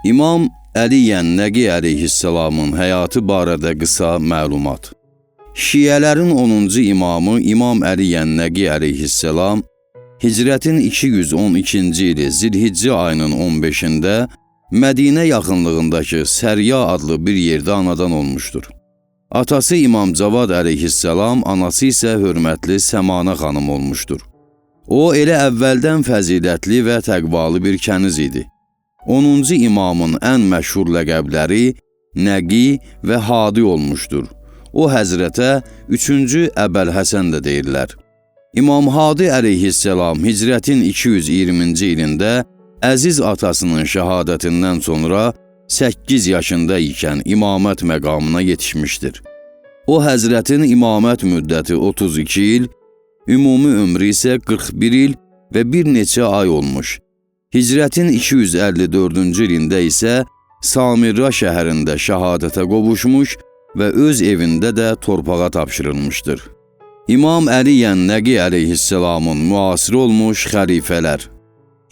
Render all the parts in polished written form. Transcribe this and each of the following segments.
İmam Əli Yənnəqi əleyhissalamın həyatı barədə qısa məlumat. Şiələrin 10-cu imamı İmam Əli Yənnəqi əleyhissalam Hicrətin 212-ci ili Zilhiccə ayının 15-də Mədinə yaxınlığındakı Sərya adlı bir yerdə anadan olmuşdur. Atası İmam Cavad əleyhissalam, anası isə hörmətli Səmanə xanım olmuşdur. O, elə əvvəldən fəzilətli və təqvalı bir kəniz idi. 10-cu imamın ən məşhur ləqəbləri Nəqi və Hadi olmuşdur. O həzrətə 3-cü Əbəlhəsən də deyirlər. İmam Hadi əleyhissalam Hicrətin 220-ci ilində əziz atasının şəhadətindən sonra 8 yaşında ikən imamət məqamına yetişmişdir. O həzrətin imamət müddəti 32 il, ümumi ömrü isə 41 il və bir neçə ay olmuş. Hicrətin 254-cü ilində isə Samirra şəhərində şəhadətə qovuşmuş və öz evində də torpağa tapşırılmışdır. İmam Əli Yənnəqi əleyhissalamın müasiri olmuş xəlifələr.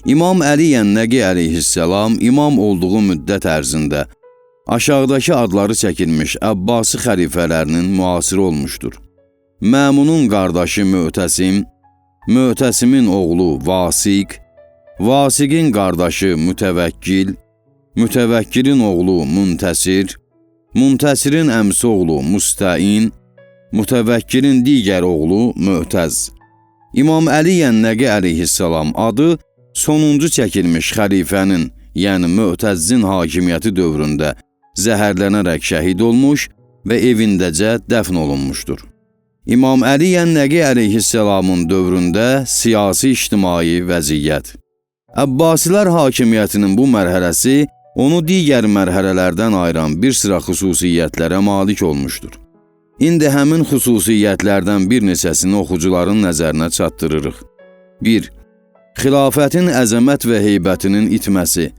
İmam Əli Yənnəqi əleyhissalam imam olduğu müddət ərzində aşağıdakı adları çəkilmiş Əbbasi xəlifələrinin müasiri olmuşdur. Məmunun qardaşı Möhtəsim, Möhtəsimin oğlu Vasiq, Vasiqin qardaşı Mütəvəkkil, Mütəvəkkilin oğlu Müntəsir, Müntəsirin əmsi oğlu Müstəin, Mütəvəkkilin digər oğlu Möhtəz. İmam Əli Yənnəqi əleyhissalam adı sonuncu çəkilmiş xəlifənin, yəni Möhtəzzin hakimiyyəti dövründə zəhərlənərək şəhid olmuş və evindəcə dəfn olunmuşdur. İmam Əli Yənnəqi əleyhissalamın dövründə siyasi-ictimai vəziyyət. Əbbasilər hakimiyyətinin bu mərhələsi onu digər mərhələlərdən ayıran bir sıra xüsusiyyətlərə malik olmuşdur. İndi həmin xüsusiyyətlərdən bir neçəsini oxucuların nəzərinə çatdırırıq. 1. Xilafətin əzəmət və heybətinin itməsi,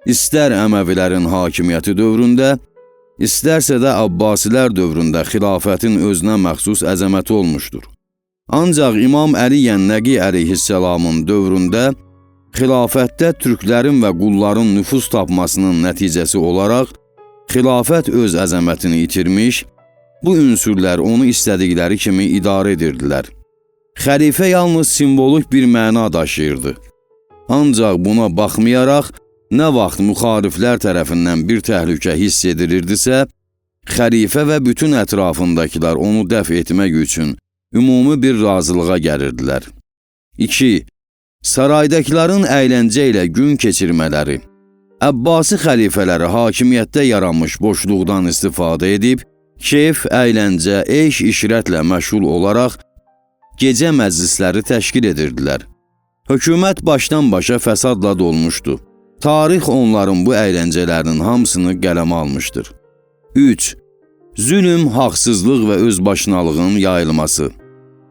istər Əməvilərin hakimiyyəti dövründə, istərsə də Abbasilər dövründə xilafətin özünə məxsus əzəməti olmuşdur. Ancaq İmam Əli Yənnəqi əleyhissalamın dövründə xilafətdə türklərin və qulların nüfuz tapmasının nəticəsi olaraq xilafət öz əzəmətini itirmiş, bu ünsürlər onu istədikləri kimi idarə edirdilər. Xəlifə yalnız simvolik bir məna daşıyırdı. Ancaq buna baxmayaraq, nə vaxt müxaliflər tərəfindən bir təhlükə hiss edilirdisə, xəlifə və bütün ətrafındakılar onu dəf etmək üçün ümumi bir razılığa gəlirdilər. 2. Saraydakıların əyləncə ilə gün keçirmələri. Əbbasi xəlifələri hakimiyyətdə yaranmış boşluqdan istifadə edib, keyf, əyləncə, eş-işrətlə məşğul olaraq gecə məclisləri təşkil edirdilər. Hökumət başdan-başa fəsadla dolmuşdu. Tarix onların bu əyləncələrinin hamısını qələmə almışdır. 3. Zülm, haqsızlıq və özbaşınalığın yayılması.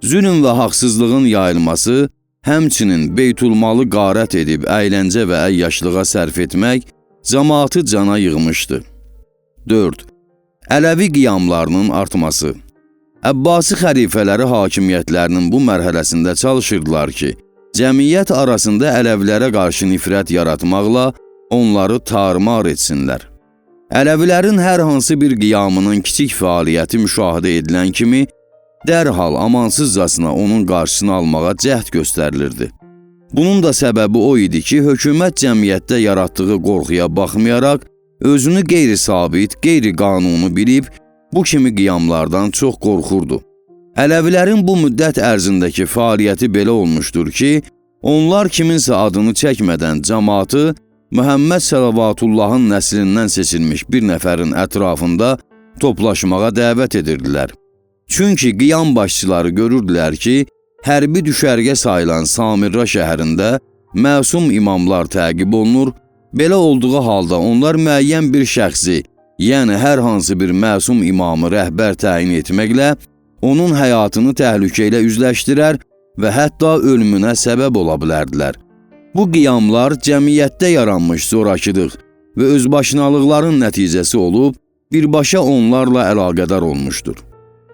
Zülm və haqsızlığın yayılması, həmçinin beytulmalı qarət edib əyləncə və əyyaşlığa sərf etmək cəmaatı cana yığmışdı. 4. Ələvi qiyamlarının artması. Əbbasi xəlifələri hakimiyyətlərinin bu mərhələsində çalışırdılar ki, cəmiyyət arasında ələvilərə qarşı nifrət yaratmaqla onları tarmar etsinlər. Ələvilərin hər hansı bir qiyamının kiçik fəaliyyəti müşahidə edilən kimi, dərhal amansızcasına onun qarşısını almağa cəhd göstərilirdi. Bunun da səbəbi o idi ki, hökumət cəmiyyətdə yaratdığı qorxuya baxmayaraq, özünü qeyri-sabit, qeyri-qanunu bilib, bu kimi qiyamlardan çox qorxurdu. Ələvilərin bu müddət ərzindəki fəaliyyəti belə olmuşdur ki, onlar kiminsə adını çəkmədən cəmaatı Məhəmməd Səlавatullahın nəslindən seçilmiş bir nəfərin ətrafında toplaşmağa dəvət edirdilər. Çünki qiyam başçıları görürdülər ki, hərbi düşərgə sayılan Samirra şəhərində məsum imamlar təqib olunur, belə olduğu halda onlar müəyyən bir şəxsi, yəni hər hansı bir məsum imamı rəhbər təyin etməklə onun həyatını təhlükə ilə üzləşdirər və hətta ölümünə səbəb ola bilərdilər. Bu qiyamlar cəmiyyətdə yaranmış zorakılıq və özbaşınalıqların nəticəsi olub, birbaşa onlarla əlaqədar olmuşdur.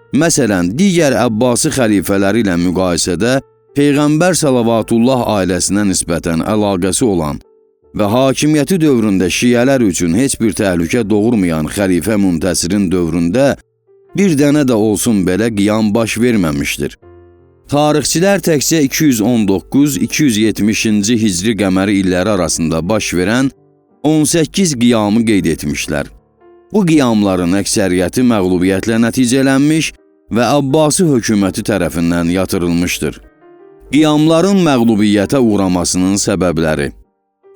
Məsələn, digər Əbbasi xəlifələri ilə müqayisədə Peyğəmbər Səlavatullah ailəsinə nisbətən əlaqəsi olan və hakimiyyəti dövründə şiələr üçün heç bir təhlükə doğurmayan xəlifə Müntəsirin dövründə bir dənə də olsun belə qiyam baş verməmişdir. Tarixçilər təkcə 219-270-ci hicri qəməri illəri arasında baş verən 18 qiyamı qeyd etmişlər. Bu qiyamların əksəriyyəti məğlubiyyətlə nəticələnmiş və Abbasi hökuməti tərəfindən yatırılmışdır. Qiyamların məğlubiyyətə uğramasının səbəbləri.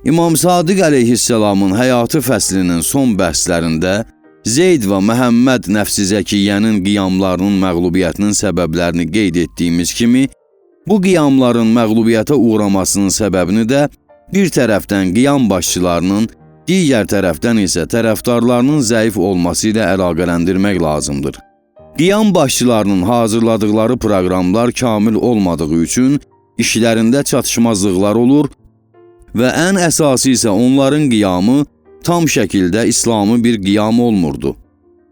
İmam Sadiq əleyhisselamın həyatı fəslinin son bəhslərində Zeyd və Məhəmməd Nəfsi Zəkiyyənin qiyamlarının məğlubiyyətinin səbəblərini qeyd etdiyimiz kimi, bu qiyamların məğlubiyyətə uğramasının səbəbini də bir tərəfdən qiyam başçılarının, digər tərəfdən isə tərəfdarlarının zəif olması ilə əlaqələndirmək lazımdır. Qiyam başçılarının hazırladıkları proqramlar kamil olmadığı üçün işlərində çatışmazlıqlar olur və ən əsası isə onların qiyamı tam şəkildə İslami bir qiyam olmurdu.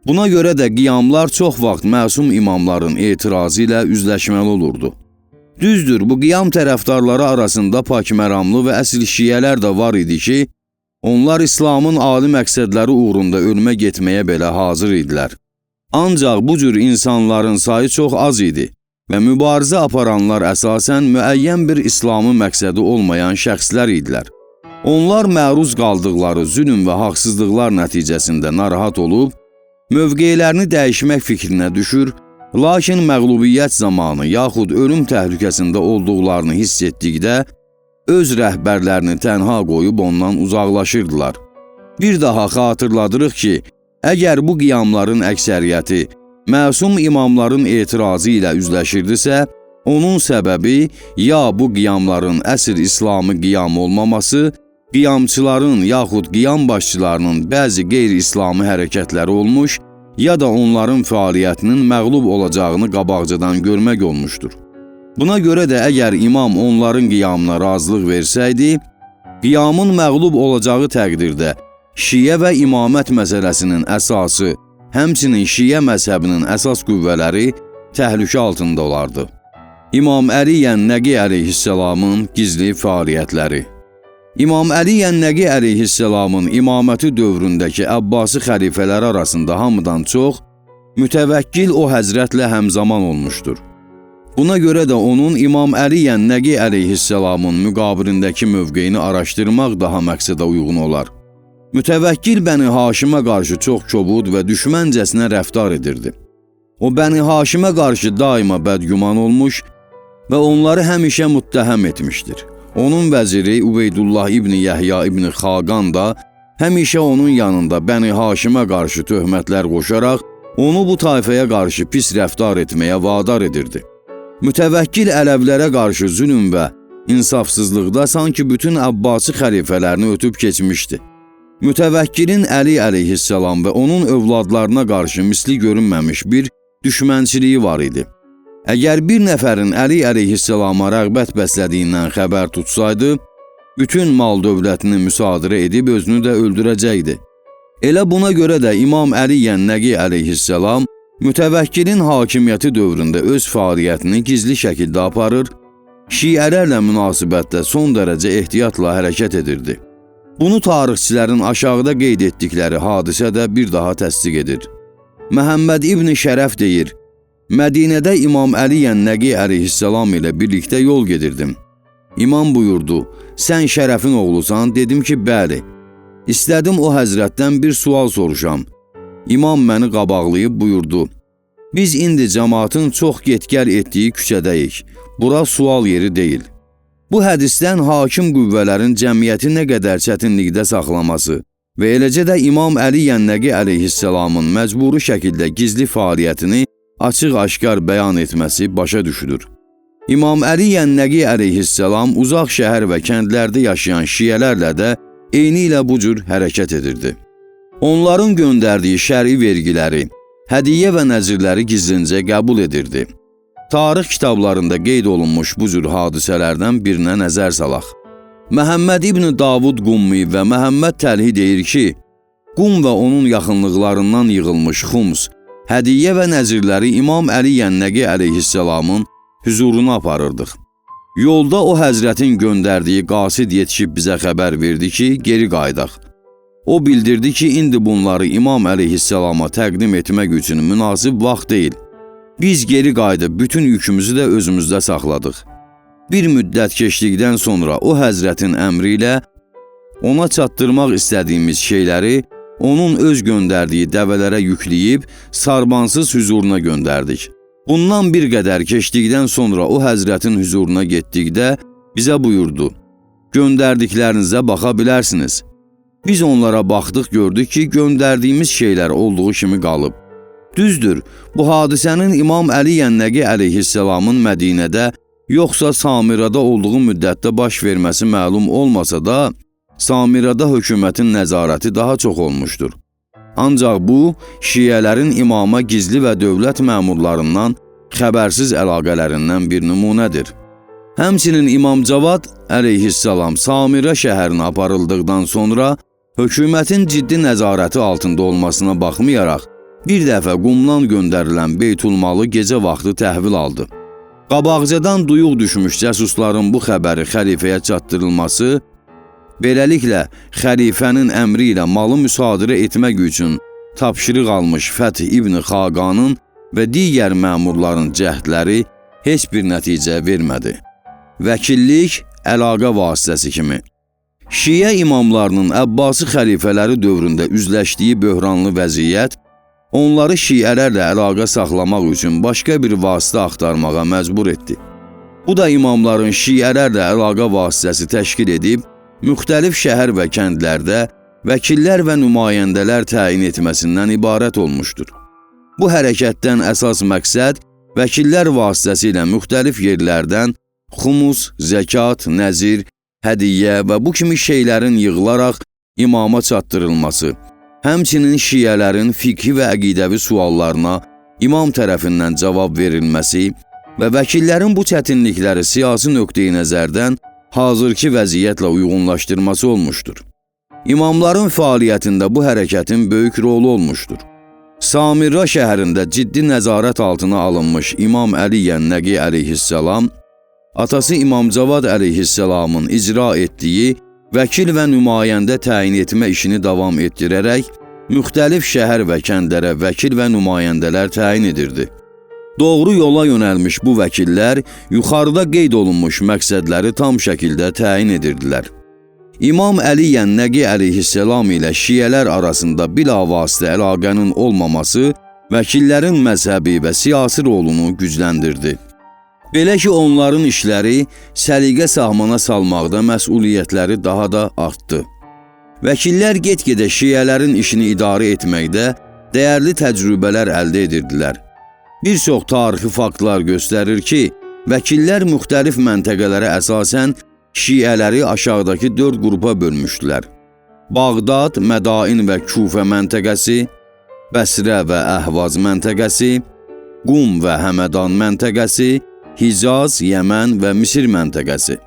Buna görə də qiyamlar çox vaxt məsum imamların etirazı ilə üzləşməli olurdu. Düzdür, bu qiyam tərəfdarları arasında pakməramlı və əsl şiələr də var idi ki, onlar İslamın adi məqsədləri uğrunda ölmə getməyə belə hazır idilər. Ancaq bu cür insanların sayı çox az idi və mübarizə aparanlar əsasən müəyyən bir İslami məqsədi olmayan şəxslər idilər. Onlar məruz qaldıqları zülm və haqsızlıqlar nəticəsində narahat olub, mövqelərini dəyişmək fikrinə düşür, lakin məğlubiyyət zamanı yaxud ölüm təhlükəsində olduqlarını hiss etdikdə, öz rəhbərlərini tənha qoyub ondan uzaqlaşırdılar. Bir daha xatırladırıq ki, əgər bu qiyamların əksəriyyəti məsum imamların etirazı ilə üzləşirdisə, onun səbəbi ya bu qiyamların əsl İslami qiyam olmaması, qiyamçıların yaxud qiyam başçılarının bəzi qeyri-İslami hərəkətləri olmuş, ya da onların fəaliyyətinin məğlub olacağını qabaqcadan görmək olmuşdur. Buna görə də əgər imam onların qiyamına razılıq versəydi, qiyamın məğlub olacağı təqdirdə şiə və imamət məsələsinin əsası, həmçinin şiə məzhəbinin əsas qüvvələri təhlükə altında olardı. İmam Əli Yənnəqi əleyhisselamın gizli fəaliyyətləri. İmam Əli Yənnəqi əleyhisselamın imaməti dövründəki Abbasi xəlifələri arasında hamıdan çox mütəvəkkil o həzrətlə həmzaman olmuşdur. Buna görə də onun İmam Əli Yənnəqi əleyhisselamın müqabilindəki mövqeyini araşdırmaq daha məqsədə uyğun olar. Mütəvəkkil Bəni Haşimə qarşı çox kobud və düşməncəsinə rəftar edirdi. O Bəni Haşimə qarşı daima bədgüman olmuş və onları həmişə müttəhəm etmişdir. Onun vəziri Ubeydullah İbni Yəhya İbni Xaqan da həmişə onun yanında Bəni Haşimə qarşı töhmətlər qoşaraq onu bu tayfaya qarşı pis rəftar etməyə vadar edirdi. Mütəvəkkil Ələvlərə qarşı zülm və insafsızlıqda sanki bütün Abbasi xəlifələrini ötüb keçmişdi. Mütəvəkkilin Əli əleyhisselam və onun övladlarına qarşı misli görünməmiş bir düşmənçiliyi var idi. Əgər bir nəfərin Əli əleyhisselama rəğbət bəslədiyindən xəbər tutsaydı, bütün mal dövlətini müsadirə edib özünü də öldürəcəkdi. Elə buna görə də İmam Əli Yənnəqi əleyhisselam mütəvəkkilin hakimiyyəti dövründə öz fəaliyyətini gizli şəkildə aparır, şiələrlə münasibətdə son dərəcə ehtiyatla hərəkət edirdi. Bunu tarixçilərin aşağıda qeyd etdikləri hadisə də bir daha təsdiq edir. Məhəmməd İbni Şərəf deyir, Mədinədə İmam Əli Yənnəqi əleyhisselam ilə birlikdə yol gedirdim. İmam buyurdu, sən Şərəfin oğlusan? Dedim ki, bəli. İstədim o həzrətdən bir sual soruşam. İmam məni qabaqlayıb buyurdu, biz indi cəmaatın çox get-gəl etdiyi küçədəyik, bura sual yeri deyil. Bu hədisdən hakim qüvvələrin cəmiyyəti nə qədər çətinlikdə saxlaması və eləcə də İmam Əli Yənnəqi əleyhisselamın məcburi şəkildə gizli fəaliyyətini açıq-aşkar bəyan etməsi başa düşülür. İmam Əli Yənnəqi əleyhisselam uzaq şəhər və kəndlərdə yaşayan şiələrlə də eyni ilə bu cür hərəkət edirdi. Onların göndərdiyi şəri vergiləri, hədiyyə və nəzirləri gizlincə qəbul edirdi. Tarix kitablarında qeyd olunmuş bu cür hadisələrdən birinə nəzər salaq. Məhəmməd İbni Davud Qummi və Məhəmməd Təlhi deyir ki, Qum və onun yaxınlıqlarından yığılmış xums, hədiyyə və nəzirləri İmam Əli Yənnəqi əleyhisselamın hüzuruna aparırdıq. Yolda o həzrətin göndərdiyi qasid yetişib bizə xəbər verdi ki, geri qaydaq. O bildirdi ki, indi bunları İmam əleyhissalama təqdim etmək üçün münasib vaxt deyil. Biz geri qayıdıb bütün yükümüzü də özümüzdə saxladıq. Bir müddət keçdikdən sonra o həzrətin əmri ilə ona çatdırmaq istədiyimiz şeyləri onun öz göndərdiyi dəvələrə yükləyib sarbansız hüzuruna göndərdik. Bundan bir qədər keçdikdən sonra o həzrətin hüzuruna getdikdə bizə buyurdu: göndərdiklərinizə baxa bilərsiniz. Biz onlara baxdıq, gördük ki, göndərdiyimiz şeylər olduğu kimi qalıb. Düzdür, bu hadisənin İmam Əli Yənnəqi əleyhissalamın Mədinədə yoxsa Samirada olduğu müddətdə baş verməsi məlum olmasa da, Samirada hökumətin nəzarəti daha çox olmuşdur. Ancaq bu, şiələrin imama gizli və dövlət məmurlarından xəbərsiz əlaqələrindən bir nümunədir. Həmçinin İmam Cavad əleyhissalam Samira şəhərinə aparıldıqdan sonra hökumətin ciddi nəzarəti altında olmasına baxmayaraq, bir dəfə Qumdan göndərilən Beytulmalı gecə vaxtı təhvil aldı. Qabaqcadan duyuq düşmüş cəsusların bu xəbəri xəlifəyə çatdırılması, beləliklə xəlifənin əmri ilə malı müsadirə etmək üçün tapşırıq almış Fəth İbn Xaqanın və digər məmurların cəhdləri heç bir nəticə vermədi. Vəkillik əlaqə vasitəsi kimi. Şiə imamlarının Əbbasi xəlifələri dövründə üzləşdiyi böhranlı vəziyyət, onları şiələrlə əlaqə saxlamaq üçün başqa bir vasitə axtarmağa məcbur etdi. Bu da imamların şiələrlə əlaqə vasitəsi təşkil edib, müxtəlif şəhər və kəndlərdə vəkillər və nümayəndələr təyin etməsindən ibarət olmuşdur. Bu hərəkətdən əsas məqsəd vəkillər vasitəsilə müxtəlif yerlərdən xumus, zəkat, nəzir, hədiyyə və bu kimi şeylərin yığılaraq imama çatdırılması, həmçinin şiələrin fiqhi və əqidəvi suallarına imam tərəfindən cavab verilməsi və vəkillərin bu çətinlikləri siyasi nöqteyi nəzərdən hazırki vəziyyətlə uyğunlaşdırması olmuşdur. İmamların fəaliyyətində bu hərəkətin böyük rolu olmuşdur. Samirra şəhərində ciddi nəzarət altına alınmış İmam Əli Yənnəqi əleyhissalam, atası İmam Cavad əleyhissalamın icra etdiyi vəkil və nümayəndə təyin etmə işini davam etdirərək, müxtəlif şəhər və kəndlərə vəkil və nümayəndələr təyin edirdi. Doğru yola yönəlmiş bu vəkillər yuxarıda qeyd olunmuş məqsədləri tam şəkildə təyin edirdilər. İmam Əli Yənnəqi əleyhissalam ilə şiələr arasında bilavasitə əlaqənin olmaması vəkillərin məzhəbi və siyasi rolunu gücləndirdi. Belə ki, onların işləri səliqə sahmana salmaqda məsuliyyətləri daha da artdı. Vəkillər get-gedə şiələrin işini idarə etməkdə dəyərli təcrübələr əldə edirdilər. Bir çox tarixi faktlar göstərir ki, vəkillər müxtəlif məntəqələrə əsasən şiələri aşağıdakı 4 qrupa bölmüşdülər. Bağdad, Mədain və Kufə məntəqəsi, Bəsrə və Əhvaz məntəqəsi, Qum və Həmədan məntəqəsi, Hicaz, Yəmən və Misir məntəqəsi.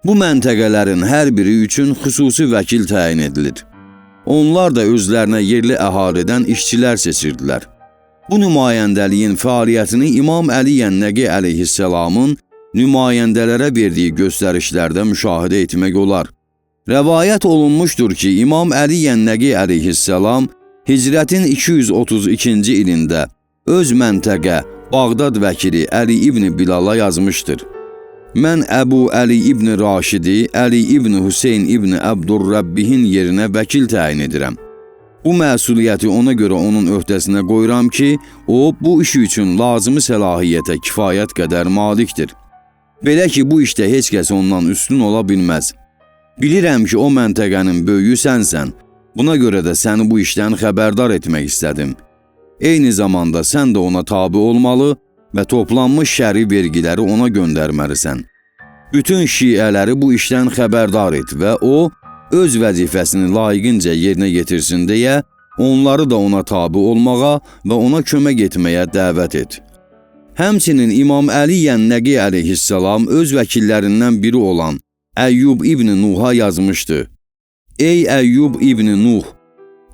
Bu məntəqələrin hər biri üçün xüsusi vəkil təyin edilir. Onlar da özlərinə yerli əhalidən işçilər seçirdilər. Bu nümayəndəliyin fəaliyyətini İmam Əli Yənnəqi əleyhissalamın nümayəndələrə verdiyi göstərişlərdə müşahidə etmək olar. Rəvayət olunmuşdur ki, İmam Əli Yənnəqi əleyhissalam Hicrətin 232-ci ilində öz məntəqə Bağdad vəkili Əli ibn Bilala yazmışdır. Mən Əbu Əli ibn Raşidi, Əli ibn Hüseyn ibn Əbdurrəbbihin yerinə vəkil təyin edirəm. Bu məsuliyyəti ona görə onun öhdəsinə qoyuram ki, o, bu iş üçün lazımi səlahiyyətə kifayət qədər malikdir. Belə ki, bu işdə heç kəs ondan üstün ola bilməz. Bilirəm ki, o məntəqənin böyüyü sənsən, buna görə də səni bu işdən xəbərdar etmək istədim. Eyni zamanda sən də ona tabi olmalı və toplanmış şəri vergiləri ona göndərməlisən. Bütün şiələri bu işdən xəbərdar et və o, öz vəzifəsini layiqincə yerinə yetirsin deyə, onları da ona tabi olmağa və ona kömək etməyə dəvət et. Həmçinin İmam Əli Yənnəqi əleyhissalam öz vəkillərindən biri olan Əyyub ibn Nuh'a yazmışdı. Ey Əyyub ibn Nuh,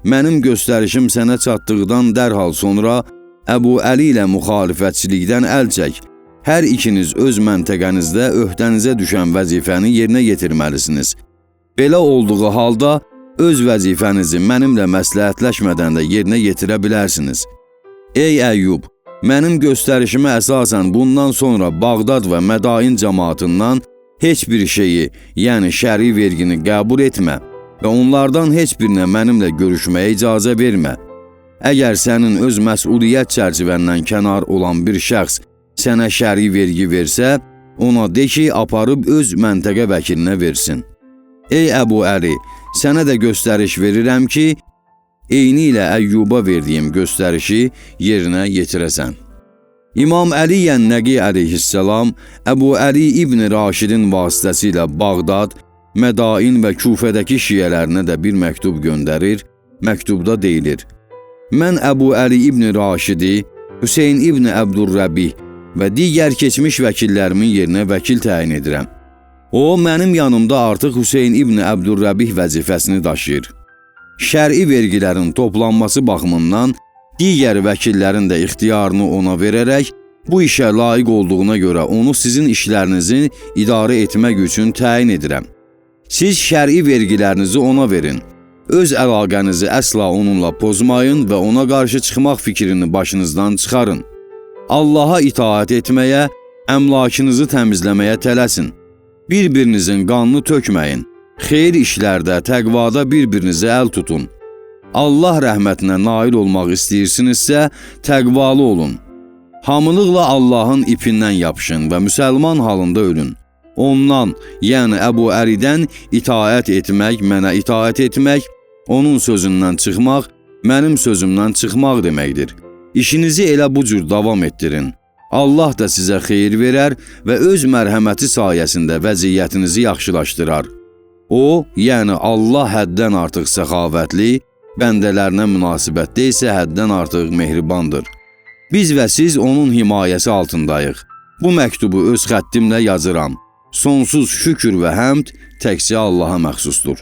mənim göstərişim sənə çatdıqdan dərhal sonra Əbu Əli ilə müxalifətçilikdən əl çək Hər ikiniz öz məntəqənizdə öhdənizə düşən vəzifəni yerinə yetirməlisiniz. Belə olduğu halda öz vəzifənizi mənimlə məsləhətləşmədən də yerinə yetirə bilərsiniz. Ey Əyyub, mənim göstərişimə əsasən bundan sonra Bağdad və Mədain cəmaatından heç bir şeyi, yəni şəri vergini qəbul etmə və onlardan heç birinə mənimlə görüşməyə icazə vermə. Əgər sənin öz məsuliyyət çərçivəndən kənar olan bir şəxs sənə şəri vergi versə, ona de ki, aparıb öz məntəqə vəkilinə versin. Ey Əbu Əli, sənə də göstəriş verirəm ki, eyni ilə Əyyuba verdiyim göstərişi yerinə yetirəsən. İmam Əli Yənnəqi əleyhissalam Əbu Əli İbn Raşidin vasitəsilə Bağdad, Mədain və Küfədəki şiyələrinə də bir məktub göndərir. Məktubda deyilir: Mən Əbu Əli İbn Raşidi, Hüseyn İbn Əbdurrəbih və digər keçmiş vəkillərimin yerinə vəkil təyin edirəm. O, mənim yanımda artıq Hüseyn İbn Əbdurrəbih vəzifəsini daşıyır. Şər'i vergilərin toplanması baxımından digər vəkillərin də ixtiyarını ona verərək, bu işə layiq olduğuna görə onu sizin işlərinizi idarə etmək üçün təyin edirəm. Siz şər'i vergilərinizi ona verin. Öz əlaqənizi əsla onunla pozmayın və ona qarşı çıxmaq fikrini başınızdan çıxarın. Allaha itaat etməyə, əmlakınızı təmizləməyə tələsin. Bir-birinizin qanını tökməyin. Xeyir işlərdə, təqvada bir-birinizə əl tutun. Allah rəhmətinə nail olmaq istəyirsinizsə, təqvalı olun. Hamılıqla Allahın ipindən yapışın və müsəlman halında ölün. Ondan, yəni Əbu Əlidən itaət etmək, mənə itaət etmək, onun sözündən çıxmaq, mənim sözümdən çıxmaq deməkdir. İşinizi elə bu cür davam etdirin. Allah da sizə xeyir verər və öz mərhəməti sayəsində vəziyyətinizi yaxşılaşdırar. O, yəni Allah həddən artıq səxavətli, bəndələrinə münasibətdə isə həddən artıq mehribandır. Biz və siz onun himayəsi altındayıq. Bu məktubu öz xəttimlə yazıram. Sonsuz şükür və həmd təkcə Allaha məxsusdur.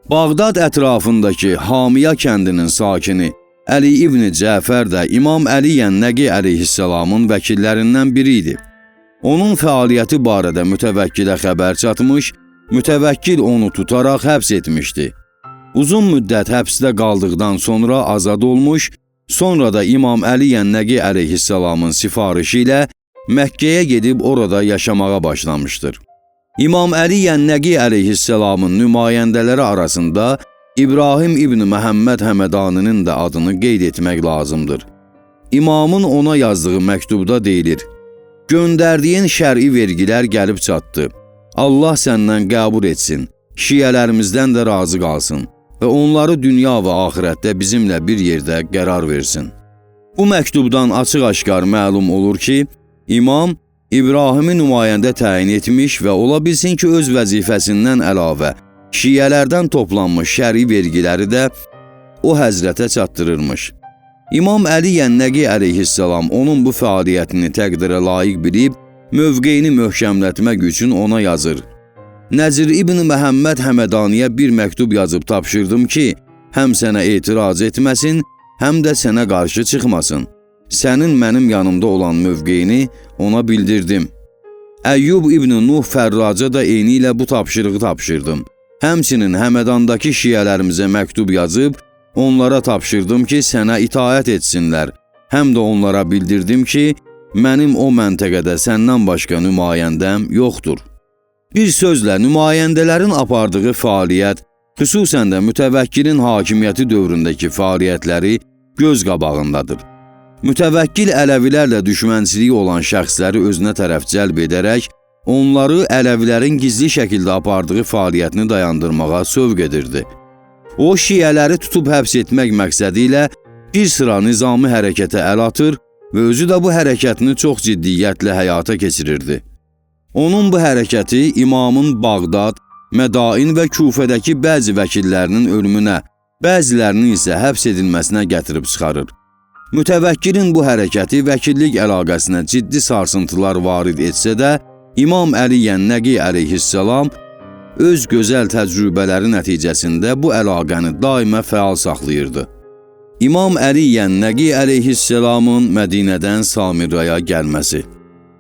Bağdad ətrafındakı Hamiya kəndinin sakini Əli İbn Cəfər də İmam Əli Yənnəqi əleyhissalamın vəkillərindən biri idi. Onun fəaliyyəti barədə mütəvəkkilə xəbər çatmış, mütəvəkkil onu tutaraq həbs etmişdi. Uzun müddət həbsdə qaldıqdan sonra azad olmuş, sonra da İmam Əli Yənnəqi əleyhissalamın sifarişi ilə Məkkəyə gedib orada yaşamağa başlamışdır. İmam Əli Yənnəqi əleyhissalamın nümayəndələri arasında İbrahim İbn Məhəmməd Həmədaninin də adını qeyd etmək lazımdır. İmamın ona yazdığı məktubda deyilir: Göndərdiyin şər'i vergilər gəlib çatdı. Allah səndən qəbul etsin, şiyələrimizdən də razı qalsın və onları dünya və axirətdə bizimlə bir yerdə qərar versin. Bu məktubdan açıq-aşkar məlum olur ki, İmam İbrahimi nümayəndə təyin etmiş və ola bilsin ki, öz vəzifəsindən əlavə şiyələrdən toplanmış şəri vergiləri də o həzrətə çatdırırmış. İmam Əli Yənnəqi əleyhissalam onun bu fəaliyyətini təqdirə layiq bilib, mövqeyini möhkəmlətmək üçün ona yazır. Nəzir İbn Məhəmməd Həmədaniyə bir məktub yazıb tapşırdım ki, həm sənə etiraz etməsin, həm də sənə qarşı çıxmasın. Sənin mənim yanımda olan mövqeyini ona bildirdim. Əyyub İbn Nuh Fərraca da eyni ilə bu tapşırığı tapşırdım. Həmçinin Həmədandakı şiyələrimizə məktub yazıb, onlara tapşırdım ki, sənə itaət etsinlər. Həm də onlara bildirdim ki, mənim o məntəqədə səndən başqa nümayəndəm yoxdur. Bir sözlə, nümayəndələrin apardığı fəaliyyət, xüsusən də mütəvəkkilin hakimiyyəti dövründəki fəaliyyətləri göz qabağındadır. Mütəvəkkil Ələvilərlə düşmənçiliyi olan şəxsləri özünə tərəf cəlb edərək, onları Ələvilərin gizli şəkildə apardığı fəaliyyətini dayandırmağa sövq edirdi. O, şiyələri tutub həbs etmək məqsədi ilə bir sıra nizami hərəkətə əl atır və özü də bu hərəkətini çox ciddiyyətlə həyata keçirirdi. Onun bu hərəkəti imamın Bağdad, Mədain və Küfədəki bəzi vəkillərinin ölümünə, bəzilərinin isə həbs edilməsinə gətirib çıxarır. Mütəvəkkilin bu hərəkəti vəkillik əlaqəsinə ciddi sarsıntılar varid etsə də, İmam Əli Yənnəqi əleyhissalam öz gözəl təcrübələri nəticəsində bu əlaqəni daimə fəal saxlayırdı. İmam Əli Yənnəqi əleyhissalamın Mədinədən Samirraya gəlməsi.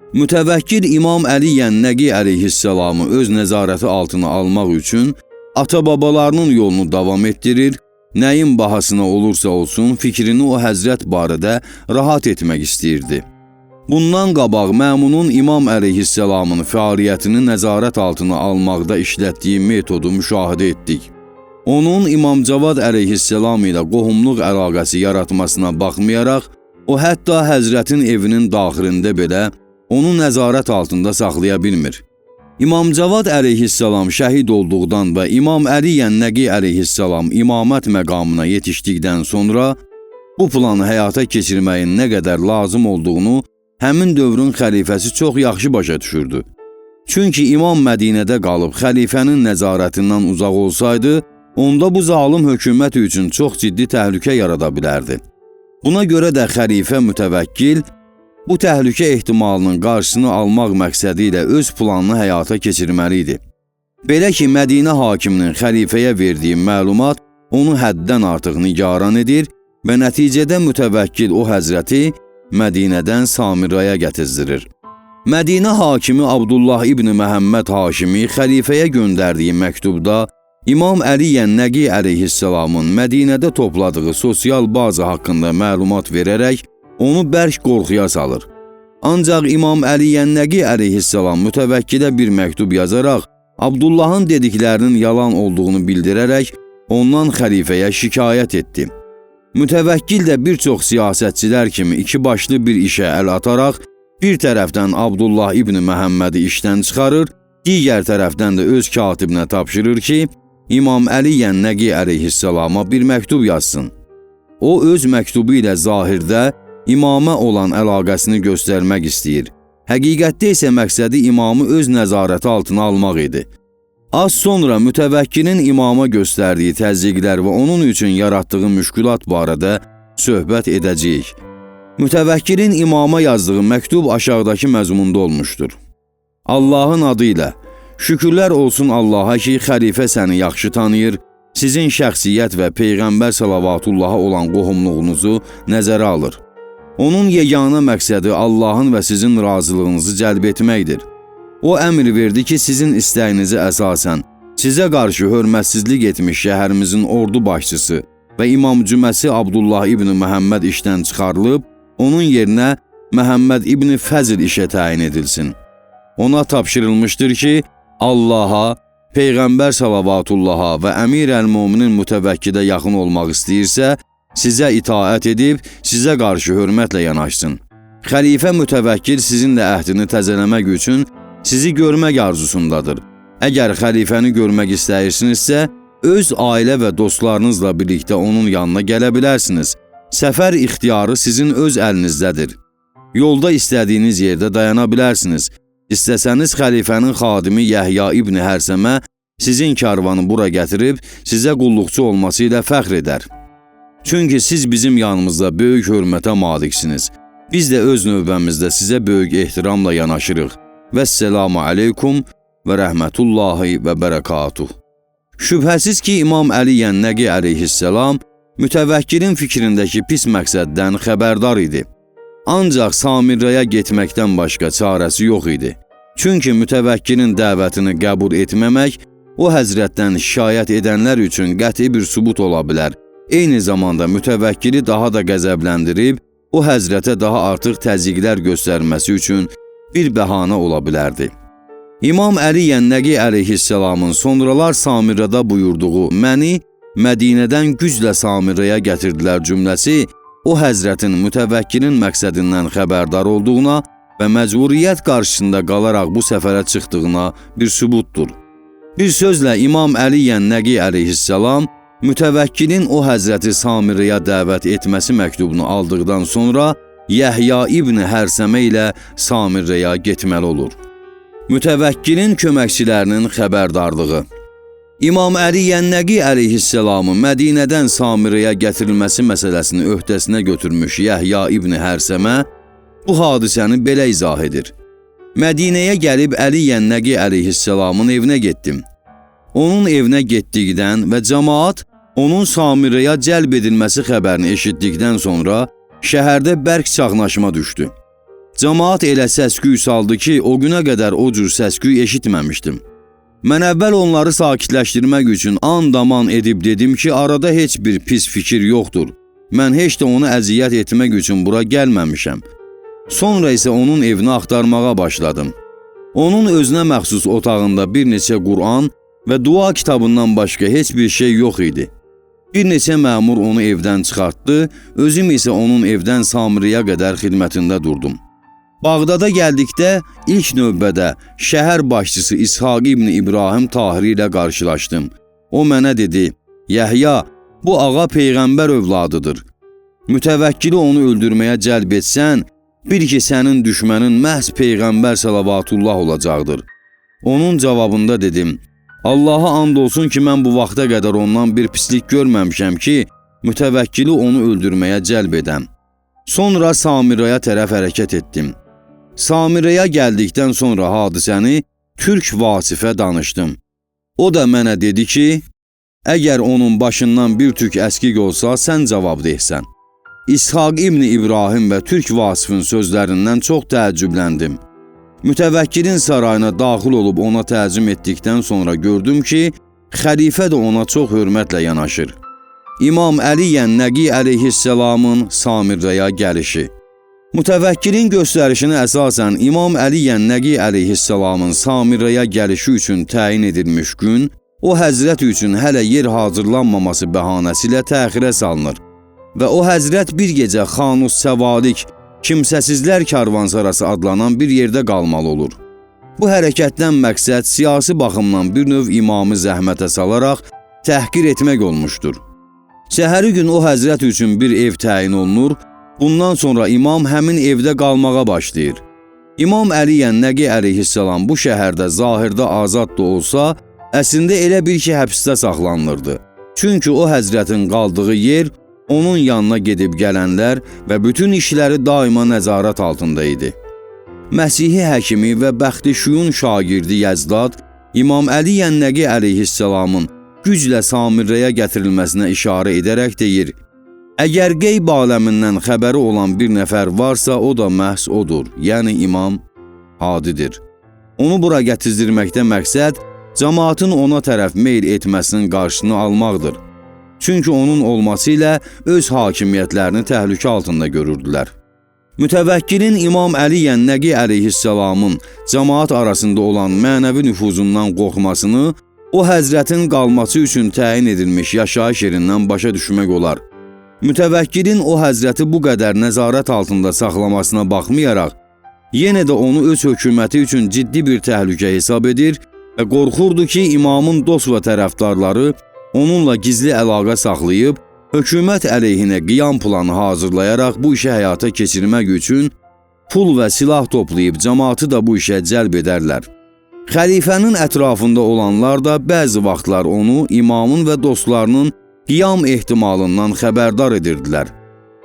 Mütəvəkkil İmam Əli Yənnəqi əleyhisselamı öz nəzarəti altına almaq üçün ata-babalarının yolunu davam etdirir, nəyin bahasına olursa olsun fikrini o həzrət barədə rahat etmək istəyirdi. Bundan qabaq Məmunun İmam əleyhisselamın fəaliyyətini nəzarət altına almaqda işlətdiyi metodu müşahidə etdik. Onun İmam Cavad əleyhisselam ilə qohumluq əlaqəsi yaratmasına baxmayaraq, o hətta həzrətin evinin daxilində belə onu nəzarət altında saxlaya bilmir. İmam Cavad əleyhisselam şəhid olduqdan və İmam Əli Yənnəqi əleyhisselam imamət məqamına yetişdikdən sonra bu planı həyata keçirməyin nə qədər lazım olduğunu həmin dövrün xəlifəsi çox yaxşı başa düşürdü. Çünki imam Mədinədə qalıb xəlifənin nəzarətindən uzaq olsaydı, onda bu zalım hökumət üçün çox ciddi təhlükə yarada bilərdi. Buna görə də xəlifə mütəvəkkil bu təhlükə ehtimalının qarşısını almaq məqsədi ilə öz planını həyata keçirməli idi. Belə ki, Mədinə hakiminin xəlifəyə verdiyi məlumat onu həddən artıq nigaran edir və nəticədə mütəvəkkil o həzrəti Mədinədən Samiraya gətizdirir. Mədinə hakimi Abdullah ibn Məhəmməd Haşimi xəlifəyə göndərdiyi məktubda İmam Əli Yənnəqi əleyhisselamın Mədinədə topladığı sosial baza haqqında məlumat verərək onu bərk qorxuya salır. Ancaq İmam Əli Yənnəqi əleyhisselam mütəvəkkilə bir məktub yazaraq, Abdullahın dediklərinin yalan olduğunu bildirərək, ondan xəlifəyə şikayət etdi. Mütəvəkkil də bir çox siyasətçilər kimi iki başlı bir işə əl ataraq, bir tərəfdən Abdullah ibn Məhəmmədi işdən çıxarır, digər tərəfdən də öz katibinə tapşırır ki, İmam Əli Yənnəqi əleyhisselama bir məktub yazsın. O öz məktubu ilə zahirdə imama olan əlaqəsini göstərmək istəyir. Həqiqətdə isə məqsədi imamı öz nəzarəti altına almaq idi. Az sonra mütəvəkkilin imama göstərdiyi təzyiqlər və onun üçün yaratdığı müşkülat barədə söhbət edəcəyik. Mütəvəkkilin imama yazdığı məktub aşağıdakı məzmunda olmuşdur. Allahın adı ilə, şükürlər olsun Allaha ki, xəlifə səni yaxşı tanıyır, sizin şəxsiyyət və Peyğəmbər salavatullaha olan qohumluğunuzu nəzərə alır. Onun yeganə məqsədi Allahın və sizin razılığınızı cəlb etməkdir. O əmr verdi ki, sizin istəyinizi əsasən, sizə qarşı hörmətsizlik etmiş şəhərimizin ordu başçısı və imam cüməsi Abdullah ibn Məhəmməd işdən çıxarılıb, onun yerinə Məhəmməd ibn Fəzl işə təyin edilsin. Ona tapşırılmışdır ki, Allaha, Peyğəmbər salavatullaha və əmir-əl-müminin mütəvəkkidə yaxın olmaq istəyirsə, sizə itaət edib, sizə qarşı hörmətlə yanaşsın. Xəlifə mütəvəkkil sizinlə əhdini təzələmək üçün sizi görmək arzusundadır. Əgər xəlifəni görmək istəyirsinizsə, öz ailə və dostlarınızla birlikdə onun yanına gələ bilərsiniz. Səfər ixtiyarı sizin öz əlinizdədir. Yolda istədiyiniz yerdə dayana bilərsiniz. İstəsəniz xəlifənin xadimi Yəhya ibn Hərsəmə sizin karvanı bura gətirib, sizə qulluqçu olması ilə fəxr edər. Çünki siz bizim yanımızda böyük hörmətə maliksiniz. Biz də öz növbəmizdə sizə böyük ehtiramla yanaşırıq. Vəsselamu aleykum və rəhmətullahi və bərəkatuh. Şübhəsiz ki, İmam Əli Yənnəqi əleyhisselam mütəvəkkilin fikrindəki pis məqsəddən xəbərdar idi. Ancaq Samirraya getməkdən başqa çarəsi yox idi. Çünki mütəvəkkilin dəvətini qəbul etməmək, o həzrətdən şikayət edənlər üçün qəti bir sübut ola bilər. Eyni zamanda mütəvəkkili daha da qəzəbləndirib, o həzrətə daha artıq təzyiqlər göstərməsi üçün bir bəhanə ola bilərdi. İmam Əli Yənnəqi əleyhisselamın sonralar Samirrada buyurduğu məni Mədinədən güclə Samirraya gətirdilər cümləsi, o həzrətin mütəvəkkilin məqsədindən xəbərdar olduğuna və məcburiyyət qarşısında qalaraq bu səfərə çıxdığına bir sübutdur. Bir sözlə İmam Əli Yənnəqi əleyhisselam mütəvəkkilin o həzrəti Samirraya dəvət etməsi məktubunu aldıqdan sonra Yəhya ibn Hərsəmə ilə Samirraya getməli olur. Mütəvəkkilin köməkçilərinin xəbərdarlığı. İmam Əli Yənnəqi əleyhisselamı Mədinədən Samirraya gətirilməsi məsələsini öhdəsinə götürmüş Yəhya ibn Hərsəmə bu hadisəni belə izah edir. Mədinəyə gəlib Əli Yənnəqi əleyhisselamın evinə getdim. Onun evinə getdikdən və cəmaat onun Samirraya cəlb edilməsi xəbərini eşitdikdən sonra şəhərdə bərk çaxnaşma düşdü. Camaat elə səs-küy saldı ki, o günə qədər o cür səs-küy eşitməmişdim. Mən əvvəl onları sakitləşdirmək üçün andaman edib dedim ki, arada heç bir pis fikir yoxdur. Mən heç də onu əziyyət etmək üçün bura gəlməmişəm. Sonra isə onun evini axtarmağa başladım. Onun özünə məxsus otağında bir neçə Qur'an və dua kitabından başqa heç bir şey yox idi. Bir neçə məmur onu evdən çıxartdı, özüm isə onun evdən Samiriyə qədər xidmətində durdum. Bağdada gəldikdə ilk növbədə şəhər başçısı İshaq ibn İbrahim Tahiri ilə qarşılaşdım. O mənə dedi, Yəhya, bu ağa peyğəmbər övladıdır. Mütəvəkkili onu öldürməyə cəlb etsən, bil ki, sənin düşmənin məhz peyğəmbər salavatullah olacaqdır. Onun cavabında dedim, Allaha and olsun ki, mən bu vaxta qədər ondan bir pislik görməmişəm ki, mütəvəkkili onu öldürməyə cəlb edəm. Sonra Samirəyə tərəf hərəkət etdim. Samirəyə gəldikdən sonra hadisəni Türk Vasifə danışdım. O da mənə dedi ki, əgər onun başından bir tük əskik olsa, sən cavab deysən. İshaq ibn İbrahim və Türk Vasifin sözlərindən çox təəccübləndim. Mütəvəkkilin sarayına daxil olub ona təzim etdikdən sonra gördüm ki, xəlifə də ona çox hörmətlə yanaşır. İmam Əli Yənnəqi əleyhisselamın Samirəyə gəlişi. Mütəvəkkilin göstərişinə əsasən İmam Əli Yənnəqi əleyhisselamın Samirəyə gəlişi üçün təyin edilmiş gün, o həzrət üçün hələ yer hazırlanmaması bəhanəsilə təxirə salınır və o həzrət bir gecə Xanus Səvalik, kimsəsizlər karvansarası adlanan bir yerdə qalmalı olur. Bu hərəkətdən məqsəd siyasi baxımdan bir növ imamı zəhmətə salaraq təhqir etmək olmuşdur. Səhəri gün o həzrət üçün bir ev təyin olunur, bundan sonra imam həmin evdə qalmağa başlayır. İmam Əli Yənnəqi əleyhisselam bu şəhərdə zahirdə azad da olsa, əslində elə bir ki, həbsdə saxlanılırdı. Çünki o həzrətin qaldığı yer, onun yanına gedib gələnlər və bütün işləri daima nəzarət altında idi. Məsihi həkimi və Bəxtişuyun şagirdi Yəzdad, İmam Əli Yənnəqi əleyhisselamın güclə Samirəyə gətirilməsinə işarə edərək deyir, əgər qeyb aləmindən xəbəri olan bir nəfər varsa, o da məhz odur, yəni İmam Hadidir. Onu bura gətizdirməkdə məqsəd, cəmaatın ona tərəf meyl etməsinin qarşısını almaqdır. Çünki onun olması ilə öz hakimiyyətlərini təhlükə altında görürdülər. Mütəvəkkilin İmam Əli Yənnəqi əleyhisselamın cəmaat arasında olan mənəvi nüfuzundan qorxmasını, o həzrətin qalması üçün təyin edilmiş yaşayış yerindən başa düşmək olar. Mütəvəkkilin o həzrəti bu qədər nəzarət altında saxlamasına baxmayaraq, yenə də onu öz hökuməti üçün ciddi bir təhlükə hesab edir və qorxurdu ki, imamın dost və tərəfdarları onunla gizli əlaqə saxlayıb, hökumət əleyhinə qiyam planı hazırlayaraq bu işi həyata keçirmək üçün pul və silah toplayıb cəmaatı da bu işə cəlb edərlər. Xəlifənin ətrafında olanlar da bəzi vaxtlar onu imamın və dostlarının qiyam ehtimalından xəbərdar edirdilər.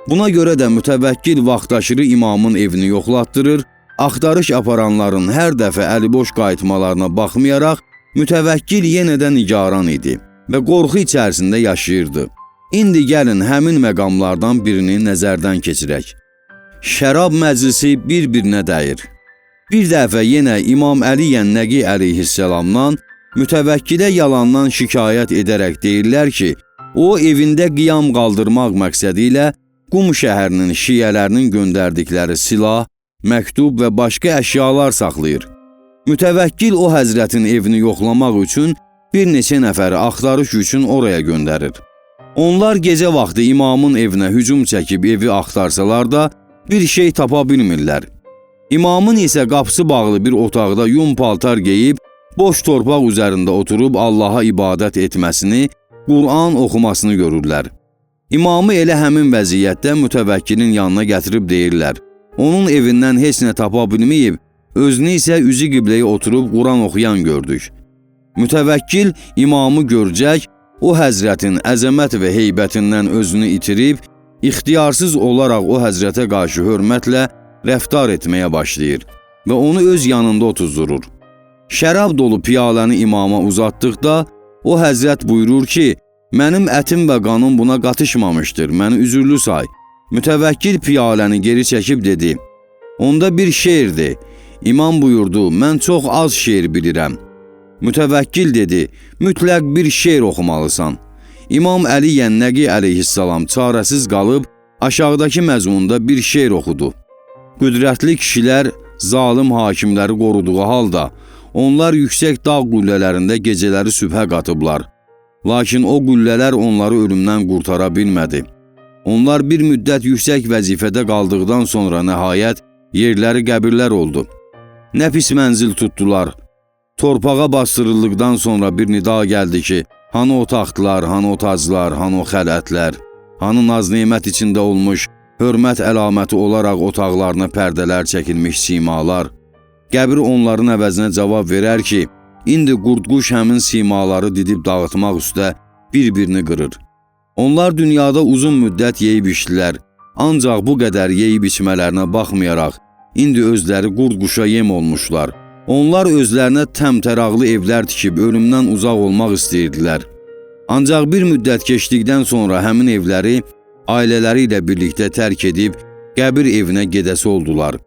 Buna görə də mütəvəkkil vaxtaşırı imamın evini yoxlatdırır, axtarış aparanların hər dəfə əliboş qayıtmalarına baxmayaraq, mütəvəkkil yenə də nigaran idi və qorxu içərisində yaşayırdı. İndi gəlin həmin məqamlardan birini nəzərdən keçirək. Şərab məclisi bir-birinə dəyir. Bir dəfə yenə İmam Əli Yənnəqi əleyhisselamdan mütəvəkkilə yalandan şikayət edərək deyirlər ki, o evində qiyam qaldırmaq məqsədi ilə Qum şəhərinin şiyələrinin göndərdikləri silah, məktub və başqa əşyalar saxlayır. Mütəvəkkil o həzrətin evini yoxlamaq üçün bir neçə nəfəri axtarış üçün oraya göndərir. Onlar gecə vaxtı imamın evinə hücum çəkib evi axtarsalar da bir şey tapa bilmirlər. İmamın isə qapısı bağlı bir otaqda yun paltar geyib, boş torpaq üzərində oturub Allaha ibadət etməsini, Qur'an oxumasını görürlər. İmamı elə həmin vəziyyətdə mütəvəkkilin yanına gətirib deyirlər. Onun evindən heç nə tapa bilməyib, özünü isə üzü qibləyə oturub Qur'an oxuyan gördük. Mütəvəkkil imamı görcək, o həzrətin əzəmət və heybətindən özünü itirib, ixtiyarsız olaraq o həzrətə qarşı hörmətlə rəftar etməyə başlayır və onu öz yanında otuzdurur. Şərab dolu piyaləni imama uzatdıqda, o həzrət buyurur ki, mənim ətim və qanım buna qatışmamışdır, məni üzürlü say. Mütəvəkkil piyaləni geri çəkib dedi, Onda bir şeirdir. İmam buyurdu, mən çox az şeir bilirəm. Mütəvəkkil dedi, mütləq bir şeir oxumalısan. İmam Əli Yənnəqi əleyhissalam çarəsiz qalıb, aşağıdakı məzmunda bir şeir oxudu. Qüdrətli kişilər zalim hakimləri qoruduğu halda, onlar yüksək dağ qüllələrində gecələri sübhə qatıblar. Lakin o qüllələr onları ölümdən qurtara bilmədi. Onlar bir müddət yüksək vəzifədə qaldıqdan sonra nəhayət yerləri qəbirlər oldu. Nə pis mənzil tutdular. Torpağa bastırıldıqdan sonra bir nida gəldi ki, hanı o taxtlar, hanı o taclar, hanı o xələtlər, hanı naz-nemət içində olmuş, hörmət əlaməti olaraq otaqlarına pərdələr çəkilmiş simalar. Qəbir onların əvəzinə cavab verər ki, indi qurd-quş həmin simaları didib dağıtmaq üstə bir-birini qırır. Onlar dünyada uzun müddət yeyib içdilər, ancaq bu qədər yeyib içmələrinə baxmayaraq, indi özləri qurd-quşa yem olmuşlar. Onlar özlərinə təmtəraqlı evlər tikib ölümdən uzaq olmaq istəyirdilər. Ancaq bir müddət keçdikdən sonra həmin evləri ailələri ilə birlikdə tərk edib qəbir evinə gedəsi oldular.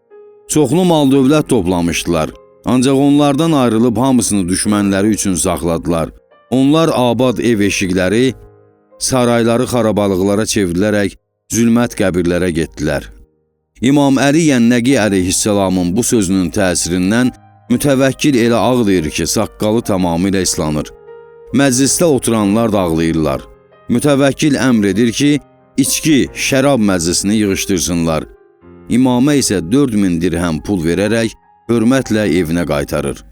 Çoxlu mal-dövlət toplamışdılar. Ancaq onlardan ayrılıb hamısını düşmənləri üçün saxladılar. Onlar abad ev eşikləri, sarayları xarabalıqlara çevrilərək zülmət qəbirlərə getdilər. İmam Əli Yənnəqi əleyhissalamın bu sözünün təsirindən mütəvəkkil elə ağlayır ki, saqqalı tamamilə islanır. Məclisdə oturanlar da ağlayırlar. Mütəvəkkil əmr edir ki, içki, şərab məclisini yığışdırsınlar. İmamə isə 4000 dirhəm pul verərək hörmətlə evinə qaytarır.